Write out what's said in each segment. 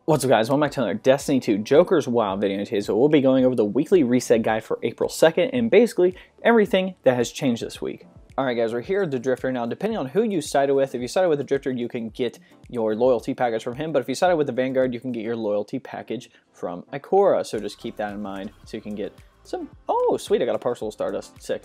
What's up guys, welcome back to another Destiny 2 Joker's WoW video today. So we'll be going over the weekly reset guide for April 2nd and basically everything that has changed this week. Alright guys, we're here at the Drifter. Now depending on who you sided with, if you sided with the Drifter you can get your loyalty package from him, but if you sided with the Vanguard you can get your loyalty package from Ikora. So just keep that in mind so you can get some... Oh sweet, I got a Parcel of Stardust, sick.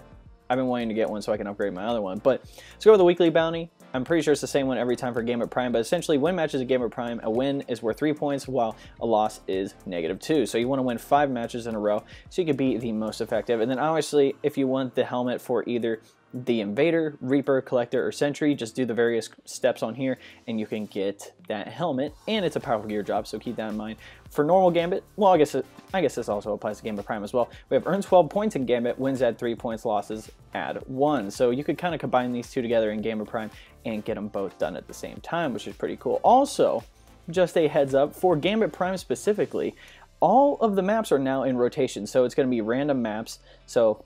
I've been wanting to get one so I can upgrade my other one. But let's go with the weekly bounty. I'm pretty sure it's the same one every time for Gambit Prime, but essentially win matches at Gambit Prime, a win is worth 3 points while a loss is -2. So you want to win 5 matches in a row so you can be the most effective. And then obviously if you want the helmet for either the Invader, Reaper, Collector, or Sentry, just do the various steps on here and you can get that helmet, and it's a powerful gear drop, so keep that in mind. For normal Gambit, well I guess this also applies to Gambit Prime as well. We have earn 12 points in Gambit, wins add 3 points, losses add 1. So you could kind of combine these two together in Gambit Prime and get them both done at the same time, which is pretty cool. Also, just a heads up, for Gambit Prime specifically, all of the maps are now in rotation, so it's going to be random maps. So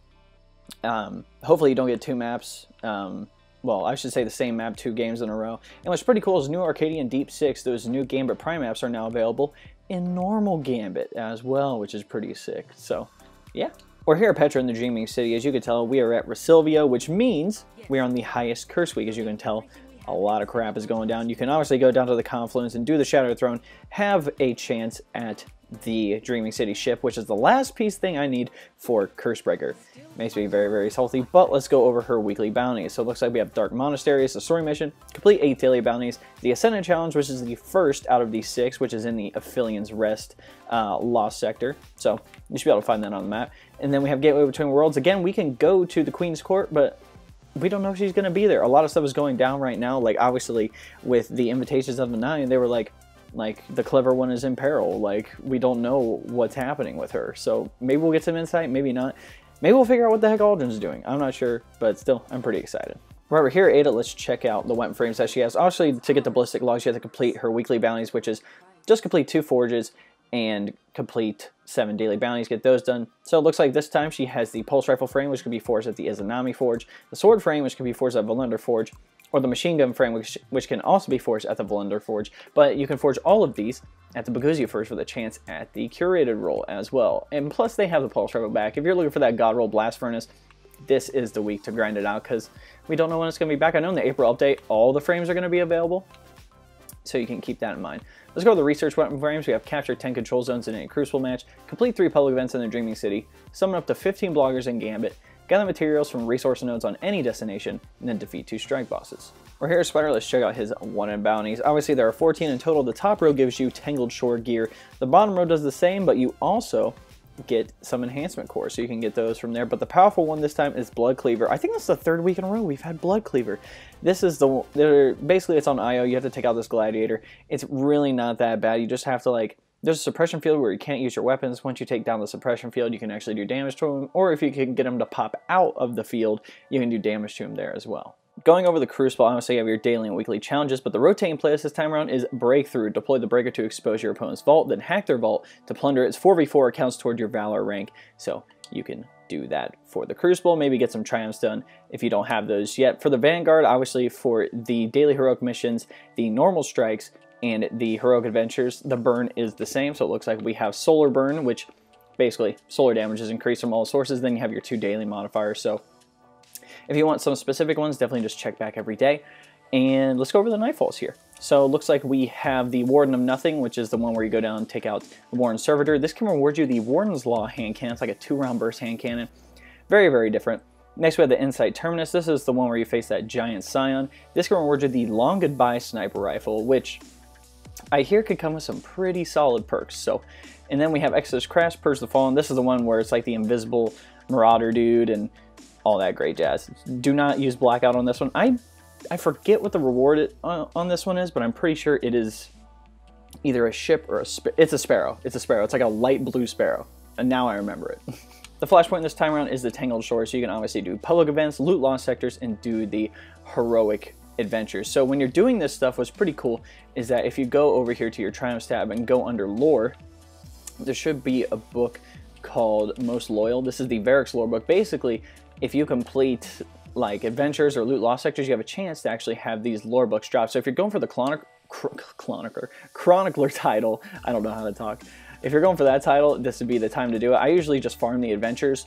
hopefully you don't get 2 maps, well I should say the same map 2 games in a row. And what's pretty cool is new Arcadian Deep 6, those new Gambit Prime maps are now available in normal Gambit as well, which is pretty sick. So yeah, we're here at Petra in the Dreaming City. As you can tell, we are at Resilvia, which means we are on the highest curse week. As you can tell, a lot of crap is going down. You can obviously go down to the Confluence and do the Shadow Throne, have a chance at the Dreaming City ship, which is the last piece thing I need for Cursebreaker. Makes me very, very salty, but let's go over her weekly bounties. So it looks like we have Dark Monasteries, the story mission, complete 8 daily bounties, the Ascendant Challenge, which is the first out of these 6, which is in the Aphelios Rest Lost Sector. So you should be able to find that on the map. And then we have Gateway Between Worlds. Again, we can go to the Queen's Court, but we don't know if she's going to be there. A lot of stuff is going down right now, like obviously with the Invitations of the Nine, they were like the clever one is in peril. Like, we don't know what's happening with her. So maybe we'll get some insight, maybe not. Maybe we'll figure out what the heck Aldrin's doing. I'm not sure, but still, I'm pretty excited. Right, we're here at Ada. Let's check out the weapon frames that she has. Obviously, to get the Ballistic Logs, you have to complete her weekly bounties, which is just complete 2 forges and complete 7 daily bounties, get those done. So it looks like this time she has the Pulse Rifle frame, which can be forged at the Izanami Forge, the Sword frame, which can be forged at Valender Forge, or the Machine Gun frame, which can also be forged at the Valender Forge. But you can forge all of these at the Baguzia Forge for the chance at the Curated roll as well. And plus they have the Pulse Rifle back. If you're looking for that God Roll Blast Furnace, this is the week to grind it out because we don't know when it's going to be back. I know in the April update, all the frames are going to be available, so you can keep that in mind. Let's go to the research weapon frames. We have capture 10 control zones in a Crucible match, complete 3 public events in the Dreaming City, summon up to 15 bloggers in Gambit, gather materials from resource nodes on any destination, and then defeat 2 strike bosses. We're here at Spider. Let's check out his one-in bounties. Obviously there are 14 in total. The top row gives you Tangled Shore gear. The bottom row does the same, but you also get some enhancement cores, so you can get those from there. But the powerful one this time is Blood Cleaver. I think that's the 3rd week in a row we've had Blood Cleaver. This is basically it's on IO. You have to take out this Gladiator. It's really not that bad. You just have to there's a suppression field where you can't use your weapons. Once you take down the suppression field, you can actually do damage to him, or if you can get him to pop out of the field, you can do damage to him there as well. Going over the Crucible, obviously you have your daily and weekly challenges, but the rotating playlist this time around is Breakthrough. Deploy the Breaker to expose your opponent's vault, then hack their vault to plunder its 4v4 accounts toward your Valor rank. So you can do that for the Crucible, maybe get some triumphs done if you don't have those yet. For the Vanguard, obviously for the daily heroic missions, the normal strikes, and the heroic adventures, the burn is the same. So it looks like we have Solar Burn, which basically solar damage is increased from all sources. Then you have your 2 daily modifiers. So if you want some specific ones, definitely just check back every day. And let's go over the Nightfalls here. So it looks like we have the Warden of Nothing, which is the one where you go down and take out the Warden Servitor. This can reward you the Warden's Law hand cannon. It's like a 2-round burst hand cannon. Very, very different. Next we have the Insight Terminus. This is the one where you face that giant Scion. This can reward you the Long Goodbye Sniper Rifle, which I hear could come with some pretty solid perks. So, and then we have Exodus Crash, Purge the Fallen. This is the one where it's like the invisible Marauder dude and all that great jazz. Do not use Blackout on this one. I forget what the reward on this one is, but I'm pretty sure it is either a ship or it's a Sparrow. It's a Sparrow. It's like a light blue Sparrow. And now I remember it. The flashpoint this time around is the Tangled Shore, so you can obviously do public events, loot lost sectors, and do the heroic adventures. So when you're doing this stuff, what's pretty cool is that if you go over here to your Triumphs tab and go under Lore, there should be a book called Most Loyal. This is the Varix lore book. Basically, if you complete like adventures or loot lost sectors, you have a chance to actually have these lore books drop. So if you're going for the chronicler title. I don't know how to talk. If you're going for that title, this would be the time to do it. I usually just farm the adventures.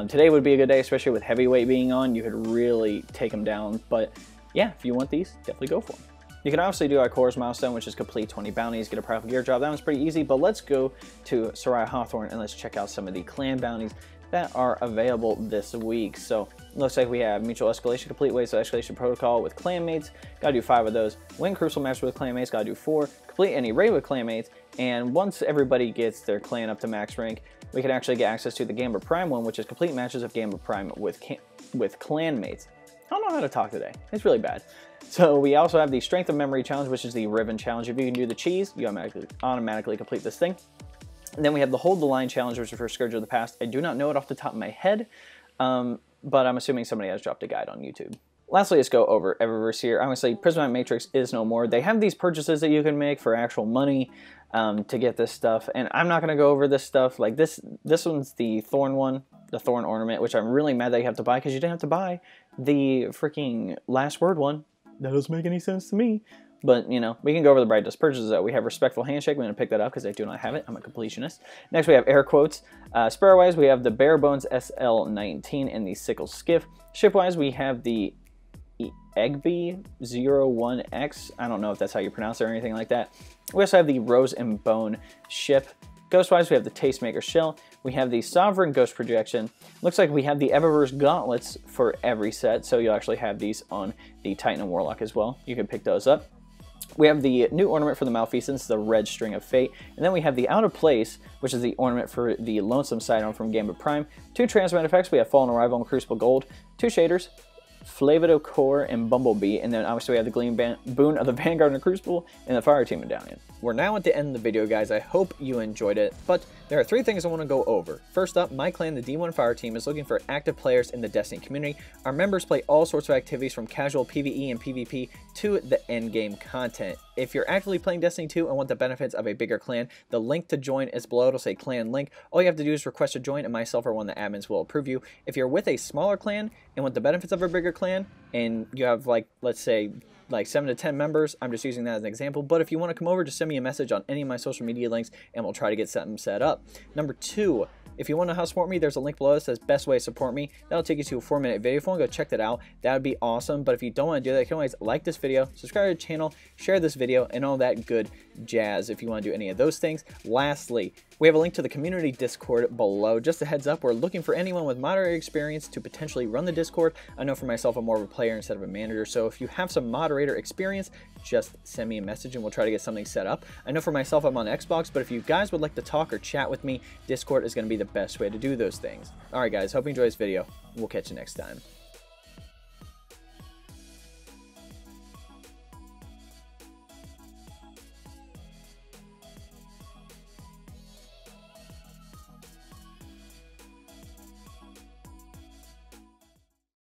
Today would be a good day, especially with heavyweight being on. You could really take them down. But yeah, if you want these, definitely go for them. You can obviously do our Core's milestone, which is complete 20 bounties, get a powerful gear drop. That one's pretty easy, but let's go to Sera Hawthorne and let's check out some of the clan bounties that are available this week. So it looks like we have mutual escalation, complete waves of escalation protocol with clanmates. Gotta do 5 of those. Win Crucible match with clanmates, gotta do 4. Complete any raid with clanmates, and once everybody gets their clan up to max rank, we can actually get access to the Gambit Prime one, which is complete matches of Gambit Prime with clanmates. I don't know how to talk today. It's really bad. So we also have the Strength of Memory challenge, which is the Ribbon challenge. If you can do the cheese, you automatically complete this thing. And then we have the Hold the Line challenge, which is for Scourge of the Past. I do not know it off the top of my head, but I'm assuming somebody has dropped a guide on YouTube. Lastly, let's go over Eververse here. Obviously, Prismatic Matrix is no more. They have these purchases that you can make for actual money to get this stuff, and I'm not going to go over this stuff. Like this one's the Thorn one, the Thorn ornament, which I'm really mad that you have to buy because you didn't have to buy the freaking Last Word one. That doesn't make any sense to me. But, you know, we can go over the brightest purchases, though. We have Respectful Handshake. I'm going to pick that up because I do not have it. I'm a completionist. Next, we have Air Quotes. Sparrow-wise, we have the Bare Bones SL19 and the Sickle Skiff. Ship-wise, we have the XB1 I don't know if that's how you pronounce it or anything like that. We also have the Rose and Bone ship. Ghost-wise, we have the Tastemaker Shell. We have the Sovereign Ghost Projection. Looks like we have the Eververse Gauntlets for every set, so you'll actually have these on the Titan and Warlock as well. You can pick those up. We have the new ornament for the Malfeasance, the Red String of Fate. And then we have the Out of Place, which is the ornament for the Lonesome Sidearm from Gambit Prime. 2 transmit effects. We have Fallen Arrival and Crucible Gold. 2 shaders. Flavido Core and Bumblebee, and then obviously we have the Gleam Boon of the Vanguard and Crucible and the Fire Team Medallion. We're now at the end of the video, guys. I hope you enjoyed it, but there are 3 things I want to go over. First up, my clan, the D1 Fire Team, is looking for active players in the Destiny community. Our members play all sorts of activities from casual PvE and PvP to the endgame content. If you're actively playing Destiny 2 and want the benefits of a bigger clan, the link to join is below. It'll say clan link. All you have to do is request to join, and myself or one of the admins will approve you. If you're with a smaller clan and want the benefits of a bigger clan, and you have, like, let's say, like 7 to 10 members, I'm just using that as an example, but if you want to come over, just send me a message on any of my social media links, and we'll try to get something set up. Number 2, if you want to know how to support me, there's a link below that says best way to support me. That'll take you to a 4-minute video. If you want to go check that out, that would be awesome. But if you don't want to do that, you can always like this video, subscribe to the channel, share this video, and all that good jazz if you want to do any of those things. Lastly, we have a link to the community Discord below. Just a heads up, we're looking for anyone with moderator experience to potentially run the Discord. I know for myself, I'm more of a player instead of a manager, so if you have some moderator experience, just send me a message and we'll try to get something set up. I know for myself, I'm on Xbox, but if you guys would like to talk or chat with me, Discord is going to be the best way to do those things. Alright guys, hope you enjoyed this video. We'll catch you next time.